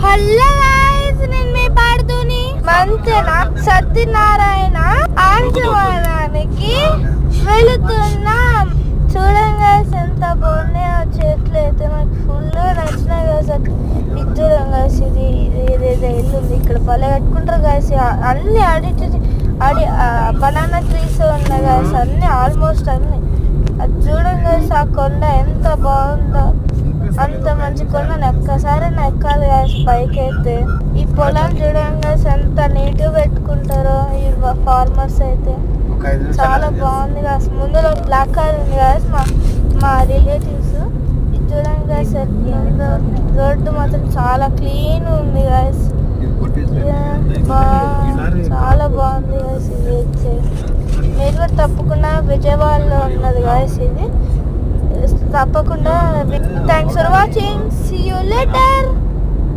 Hello guys, నేను మీ పాడుతూని మంతెన సత్యనారాయణ ఆశ్రమానికి వెళుతున్నాం. చూడండి గైస్, ఎంత బాగున్నాయి ఆ చెట్లు అయితే. నాకు ఫుల్ నచ్చినాయి గైస్. ఇది చూడండి గైస్, ఇది ఇదేదో ఇల్లు ఉంది ఇక్కడ, భలే కట్టుకుంటారు గైస్. అన్ని బనానా ట్రీస్ ఉన్నాయి గైస్, అన్ని ఆల్మోస్ట్ అన్ని. అది చూడండి గైస్, ఆ కొండ ఎంత బాగుందో. అంత మంచి కొండ ఒక్కసారి ఎక్కాలి గైస్ పైకి అయితే. ఈ పొలాలు చూడండి గైస్ ఎంత నీట్గా పెట్టుకుంటారో ఈ ఫార్మర్స్ అయితే. చాలా బాగుంది గైస్. ముందులో బ్లాక్ కార్ ఉంది గైస్, మా రిలేటివ్స్. ఇది చూడండి గైస్, రోడ్డు మాత్రం చాలా క్లీన్ ఉంది గైస్. చాలా బాగుంది గైస్. ఇది అయితే మీరు కూడా తప్పకుండా విజయవాడలో ఉన్నది గైస్ ఇది. తప్పకుండా. Thanks for watching. See you later.